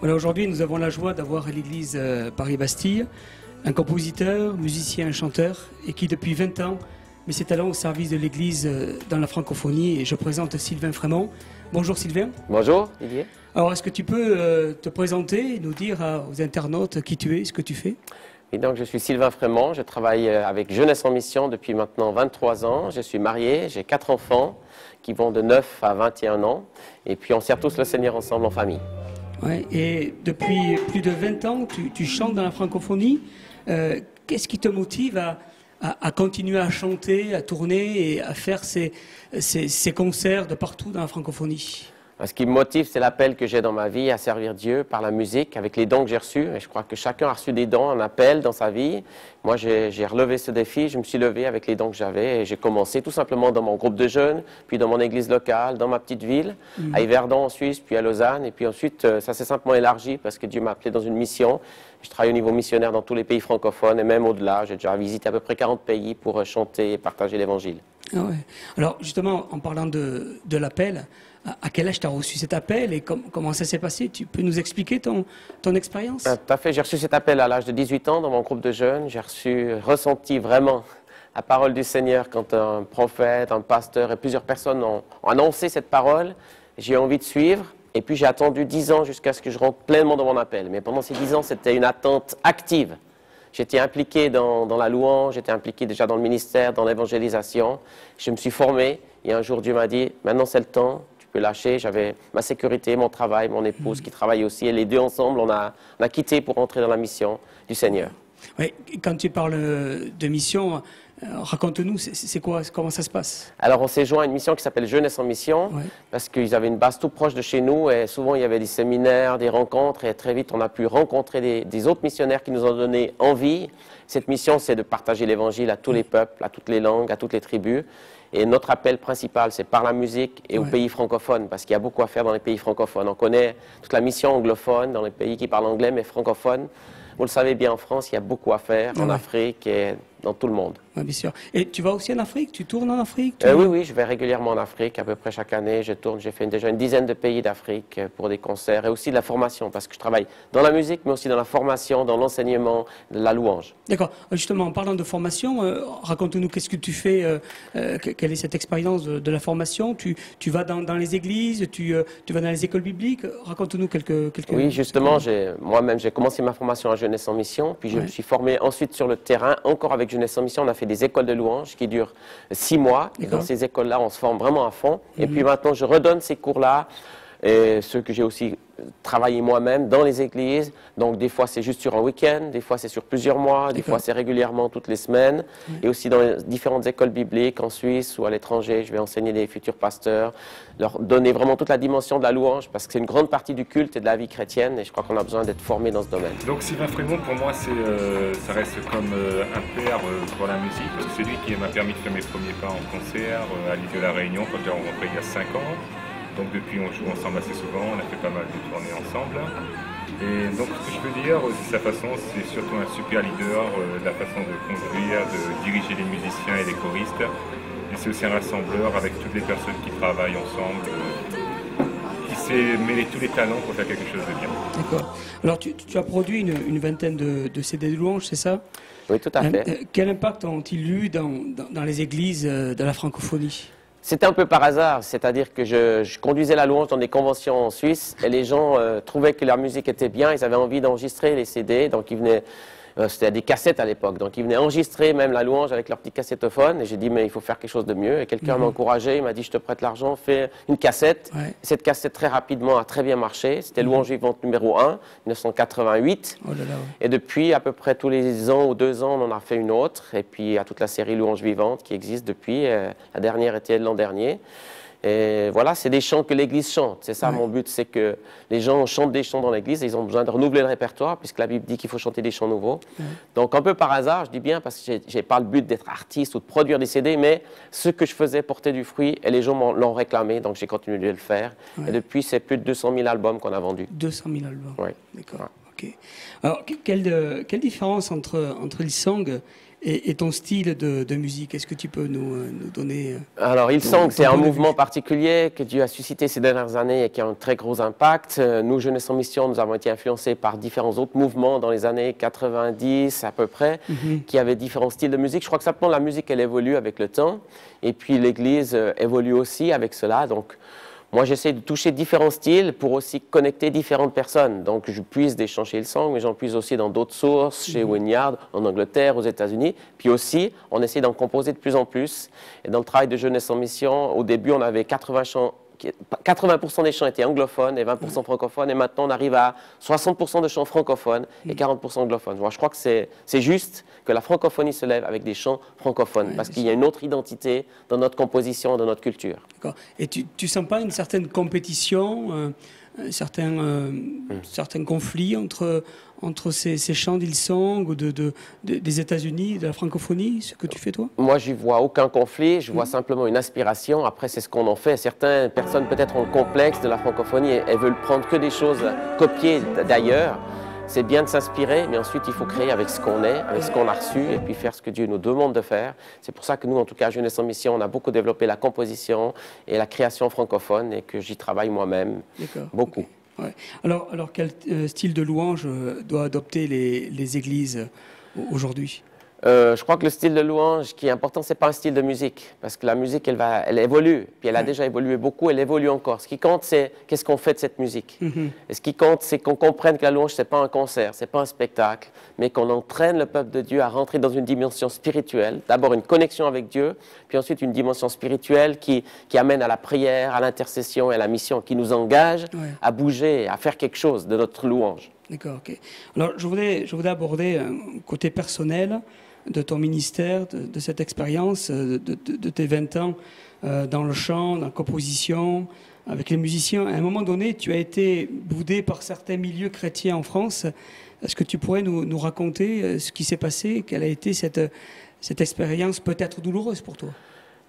Voilà, aujourd'hui, nous avons la joie d'avoir à l'église Paris-Bastille un compositeur, musicien, chanteur, et qui depuis 20 ans met ses talents au service de l'église dans la francophonie. Et je présente Sylvain Frémont. Bonjour Sylvain. Bonjour Didier. Alors, est-ce que tu peux te présenter et nous dire aux internautes qui tu es, ce que tu fais? Et donc, je suis Sylvain Frémont, je travaille avec Jeunesse en Mission depuis maintenant 23 ans. Je suis marié, j'ai 4 enfants qui vont de 9 à 21 ans. Et puis, on sert tous le Seigneur ensemble en famille. Ouais, et depuis plus de 20 ans, tu chantes dans la francophonie. Qu'est-ce qui te motive à continuer à chanter, à tourner et à faire ces concerts de partout dans la francophonie? Ce qui me motive, c'est l'appel que j'ai dans ma vie à servir Dieu par la musique, avec les dons que j'ai reçus. Et je crois que chacun a reçu des dons, un appel dans sa vie. Moi, j'ai relevé ce défi, je me suis levé avec les dons que j'avais et j'ai commencé tout simplement dans mon groupe de jeunes, puis dans mon église locale, dans ma petite ville, à Yverdon en Suisse, puis à Lausanne. Et puis ensuite, ça s'est simplement élargi parce que Dieu m'a appelé dans une mission. Je travaille au niveau missionnaire dans tous les pays francophones et même au-delà. J'ai déjà visité à peu près 40 pays pour chanter et partager l'Évangile. Ah ouais. Alors justement, en parlant de l'appel, à quel âge tu as reçu cet appel et comment ça s'est passé? Tu peux nous expliquer ton expérience? Tout à fait, j'ai reçu cet appel à l'âge de 18 ans dans mon groupe de jeunes. J'ai ressenti vraiment la parole du Seigneur quand un prophète, un pasteur et plusieurs personnes ont annoncé cette parole. J'ai eu envie de suivre et puis j'ai attendu 10 ans jusqu'à ce que je rentre pleinement dans mon appel. Mais pendant ces 10 ans, c'était une attente active. J'étais impliqué dans la louange, j'étais impliqué déjà dans le ministère, dans l'évangélisation. Je me suis formé et un jour Dieu m'a dit, maintenant c'est le temps, tu peux lâcher. J'avais ma sécurité, mon travail, mon épouse qui travaille aussi. Et les deux ensemble, on a quitté pour entrer dans la mission du Seigneur. Oui, quand tu parles de mission, raconte-nous, c'est quoi, comment ça se passe? Alors on s'est joint à une mission qui s'appelle Jeunesse en Mission, parce qu'ils avaient une base tout proche de chez nous et souvent il y avait des séminaires, des rencontres et très vite on a pu rencontrer des autres missionnaires qui nous ont donné envie. Cette mission c'est de partager l'évangile à tous les peuples, à toutes les langues, à toutes les tribus. Et notre appel principal, c'est par la musique et aux pays francophones, parce qu'il y a beaucoup à faire dans les pays francophones. On connaît toute la mission anglophone dans les pays qui parlent anglais, mais francophones. Vous le savez bien, en France, il y a beaucoup à faire, en Afrique et dans tout le monde. Oui, bien sûr. Et tu vas aussi en Afrique? Tu tournes en Afrique? Oui, je vais régulièrement en Afrique, à peu près chaque année. Je tourne, j'ai fait déjà une dizaine de pays d'Afrique pour des concerts et aussi de la formation, parce que je travaille dans la musique, mais aussi dans la formation, dans l'enseignement, de la louange. D'accord. Justement, en parlant de formation, raconte-nous qu'est-ce que tu fais, quelle est cette expérience de la formation? Tu vas dans les églises, tu vas dans les écoles bibliques? Raconte-nous quelques... Oui, justement, moi-même, j'ai commencé ma formation à Jeunesse en Mission, puis je me suis formé ensuite sur le terrain, encore avec Jeunesse en Mission. On a fait des écoles de louange qui durent 6 mois. Et dans ces écoles-là, on se forme vraiment à fond. Et puis maintenant, je redonne ces cours-là, et ceux que j'ai aussi travaillé moi-même dans les églises. Donc des fois, c'est juste sur un week-end, des fois, c'est sur plusieurs mois, des fois, c'est régulièrement toutes les semaines. Et aussi dans les différentes écoles bibliques en Suisse ou à l'étranger, je vais enseigner des futurs pasteurs, leur donner vraiment toute la dimension de la louange, parce que c'est une grande partie du culte et de la vie chrétienne. Et je crois qu'on a besoin d'être formé dans ce domaine. Donc Sylvain Frémont, pour moi, ça reste comme un père pour la musique. C'est lui qui m'a permis de faire mes premiers pas en concert à l'île de la Réunion quand j'ai rencontré il y a 5 ans. Donc depuis, on joue ensemble assez souvent, on a fait pas mal de tournées ensemble. Et donc ce que je peux dire, de sa façon, c'est surtout un super leader, la façon de conduire, de diriger les musiciens et les choristes. Et c'est aussi un rassembleur avec toutes les personnes qui travaillent ensemble, qui sait mêler tous les talents pour faire quelque chose de bien. D'accord. Alors tu as produit une vingtaine de CD de louanges, c'est ça? Oui, tout à fait. Quel impact ont-ils eu dans les églises de la francophonie? C'était un peu par hasard, c'est-à-dire que je conduisais la louange dans des conventions en Suisse et les gens trouvaient que la musique était bien, ils avaient envie d'enregistrer les CD, donc ils venaient, c'était des cassettes à l'époque, donc ils venaient enregistrer même la louange avec leur petit cassettophone et j'ai dit mais il faut faire quelque chose de mieux et quelqu'un m'a encouragé, il m'a dit je te prête l'argent, fais une cassette. Cette cassette très rapidement a très bien marché, c'était Louange vivante numéro 1, 1988 et depuis à peu près tous les ans ou 2 ans on en a fait une autre et puis il y a toute la série Louange vivante qui existe depuis, la dernière était l'an dernier. Et voilà, c'est des chants que l'Église chante. C'est ça mon but, c'est que les gens chantent des chants dans l'Église et ils ont besoin de renouveler le répertoire puisque la Bible dit qu'il faut chanter des chants nouveaux. Donc un peu par hasard, je dis bien parce que j'ai pas le but d'être artiste ou de produire des CD, mais ce que je faisais portait du fruit et les gens l'ont réclamé, donc j'ai continué de le faire. Et depuis, c'est plus de 200 000 albums qu'on a vendus. 200 000 albums. Oui. D'accord. Ok. Alors, quelle différence entre Hillsong et ton style de musique. Est-ce que tu peux nous donner... Alors, Hillsong, c'est un mouvement particulier que Dieu a suscité ces dernières années et qui a un très gros impact. Nous, Jeunesse en Mission, nous avons été influencés par différents autres mouvements dans les années 90 à peu près, qui avaient différents styles de musique. Je crois que simplement la musique, elle évolue avec le temps. Et puis l'Église évolue aussi avec cela. Donc, moi, j'essaie de toucher différents styles pour aussi connecter différentes personnes. Donc, je puise des chants chez Hillsong, mais j'en puise aussi dans d'autres sources, chez Wynyard, en Angleterre, aux États-Unis. Puis aussi, on essaie d'en composer de plus en plus. Et dans le travail de Jeunesse en Mission, au début, on avait 80% des chants étaient anglophones et 20% francophones. Et maintenant, on arrive à 60% de chants francophones et 40% anglophones. Moi, je crois que c'est juste que la francophonie se lève avec des chants francophones, parce qu'il y a une autre identité dans notre composition, dans notre culture. D'accord. Et tu ne sens pas une certaine compétition, certains conflits entre ces chants d'Hillsong ou des États-Unis, de la francophonie, ce que tu fais toi? Moi, je n'y vois aucun conflit, je vois simplement une aspiration. Après, c'est ce qu'on en fait. Certaines personnes peut-être ont le complexe de la francophonie et veulent prendre que des choses copiées d'ailleurs. C'est bien de s'inspirer, mais ensuite il faut créer avec ce qu'on est, avec ce qu'on a reçu, et puis faire ce que Dieu nous demande de faire. C'est pour ça que nous, en tout cas, Jeunesse en Mission, on a beaucoup développé la composition et la création francophone, et que j'y travaille moi-même beaucoup. Okay. Ouais. Alors quel style de louange doit adopter les églises aujourd'hui? Je crois que le style de louange qui est important, ce n'est pas un style de musique, parce que la musique, elle évolue, puis elle a déjà évolué beaucoup, elle évolue encore. Ce qui compte, c'est qu'est-ce qu'on fait de cette musique. Et ce qui compte, c'est qu'on comprenne que la louange, ce n'est pas un concert, ce n'est pas un spectacle, mais qu'on entraîne le peuple de Dieu à rentrer dans une dimension spirituelle. D'abord une connexion avec Dieu, puis ensuite une dimension spirituelle qui amène à la prière, à l'intercession et à la mission, qui nous engage à bouger, à faire quelque chose de notre louange. D'accord, ok. Alors je voudrais aborder un côté personnel de ton ministère, de cette expérience, de tes 20 ans dans le chant, dans la composition, avec les musiciens. À un moment donné, tu as été boudé par certains milieux chrétiens en France. Est-ce que tu pourrais nous raconter ce qui s'est passé? Quelle a été cette expérience peut-être douloureuse pour toi?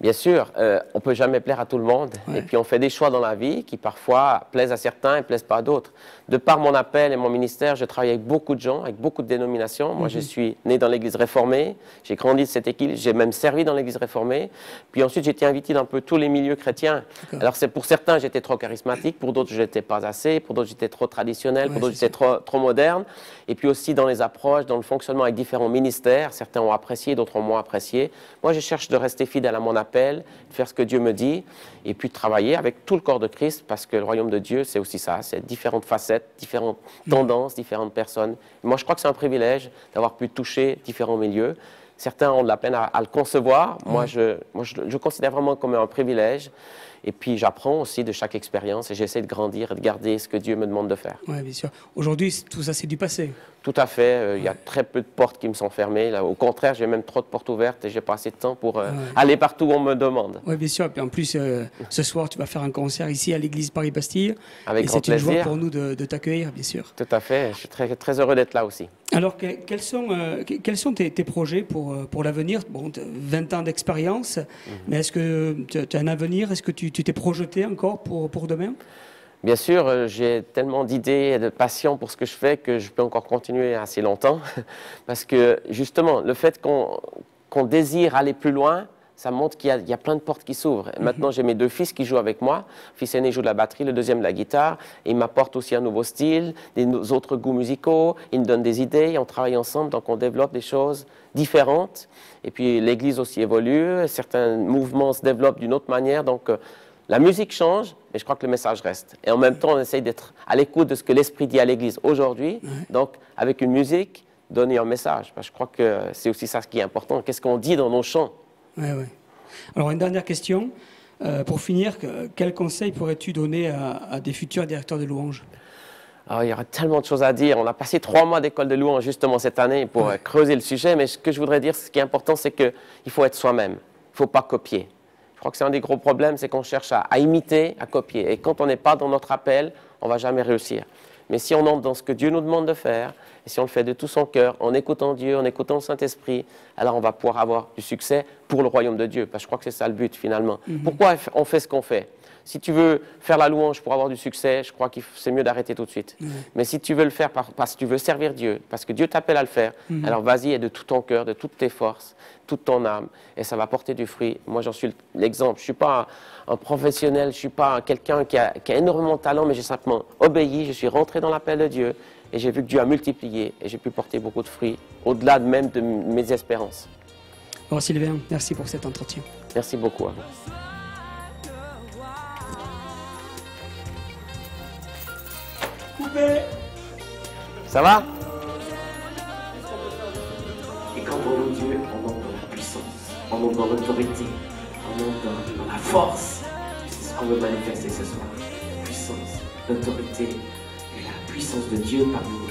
Bien sûr, on ne peut jamais plaire à tout le monde. Et puis on fait des choix dans la vie qui parfois plaisent à certains et ne plaisent pas à d'autres. De par mon appel et mon ministère, je travaille avec beaucoup de gens, avec beaucoup de dénominations. Moi, je suis né dans l'église réformée, j'ai grandi de cette église, j'ai même servi dans l'église réformée. Puis ensuite, j'ai été invité dans un peu tous les milieux chrétiens. Alors pour certains, j'étais trop charismatique, pour d'autres, je n'étais pas assez, pour d'autres, j'étais trop traditionnel, pour d'autres, j'étais trop moderne. Et puis aussi dans les approches, dans le fonctionnement avec différents ministères, certains ont apprécié, d'autres ont moins apprécié. Moi, je cherche de rester fidèle à mon appel, de faire ce que Dieu me dit, et puis de travailler avec tout le corps de Christ, parce que le royaume de Dieu, c'est aussi ça, c'est différentes facettes, différentes tendances, différentes personnes. Et moi, je crois que c'est un privilège d'avoir pu toucher différents milieux. Certains ont de la peine à le concevoir. Moi, je considère vraiment comme un privilège. Et puis, j'apprends aussi de chaque expérience et j'essaie de grandir et de garder ce que Dieu me demande de faire. Oui, bien sûr. Aujourd'hui, tout ça, c'est du passé. Tout à fait. Il y a très peu de portes qui me sont fermées. Là, au contraire, j'ai même trop de portes ouvertes et j'ai pas assez de temps pour aller partout où on me demande. Oui, bien sûr. Et puis en plus, ce soir, tu vas faire un concert ici à l'église Paris-Bastille. Avec grand plaisir. C'est une joie pour nous de t'accueillir, bien sûr. Tout à fait. Je suis très, très heureux d'être là aussi. Alors, quels sont tes projets pour l'avenir? Bon, 20 ans d'expérience, mais est-ce que tu as un avenir? Est-ce que tu t'es projeté encore pour demain? Bien sûr, j'ai tellement d'idées et de passion pour ce que je fais que je peux encore continuer assez longtemps. Parce que, justement, le fait qu'on désire aller plus loin, ça montre qu'il y a plein de portes qui s'ouvrent. Maintenant, j'ai mes deux fils qui jouent avec moi. Le fils aîné joue de la batterie, le deuxième de la guitare. Et il m'apporte aussi un nouveau style, des autres goûts musicaux. Il me donne des idées, on travaille ensemble, donc on développe des choses différentes. Et puis, l'Église aussi évolue. Certains mouvements se développent d'une autre manière. Donc, la musique change, mais je crois que le message reste. Et en même temps, on essaye d'être à l'écoute de ce que l'Esprit dit à l'Église aujourd'hui. Donc, avec une musique, donner un message. Parce que je crois que c'est aussi ça ce qui est important. Qu'est-ce qu'on dit dans nos chants? Oui. Alors, une dernière question. Pour finir, quel conseil pourrais-tu donner à des futurs directeurs de louanges? Alors, il y aura tellement de choses à dire. On a passé 3 mois d'école de louange justement cette année pour creuser le sujet. Mais ce que je voudrais dire, ce qui est important, c'est qu'il faut être soi-même. Il ne faut pas copier. Je crois que c'est un des gros problèmes, c'est qu'on cherche à imiter, à copier. Et quand on n'est pas dans notre appel, on ne va jamais réussir. Mais si on entre dans ce que Dieu nous demande de faire, et si on le fait de tout son cœur, en écoutant Dieu, en écoutant le Saint-Esprit, alors on va pouvoir avoir du succès pour le royaume de Dieu. Parce que je crois que c'est ça le but finalement. Pourquoi on fait ce qu'on fait? Si tu veux faire la louange pour avoir du succès, je crois que c'est mieux d'arrêter tout de suite. Mais si tu veux le faire parce que tu veux servir Dieu, parce que Dieu t'appelle à le faire, alors vas-y et de tout ton cœur, de toutes tes forces, toute ton âme, et ça va porter du fruit. Moi, j'en suis l'exemple. Je ne suis pas un professionnel, je ne suis pas quelqu'un qui a énormément de talent, mais j'ai simplement obéi, je suis rentré dans l'appel de Dieu, et j'ai vu que Dieu a multiplié, et j'ai pu porter beaucoup de fruits, au-delà même de mes espérances. Bon, Sylvain, merci pour cet entretien. Merci beaucoup à vous. Ça va? Et quand on loue Dieu, on monte dans la puissance, on monte dans l'autorité, on monte dans la force. C'est ce qu'on veut manifester ce soir. La puissance, l'autorité et la puissance de Dieu parmi nous.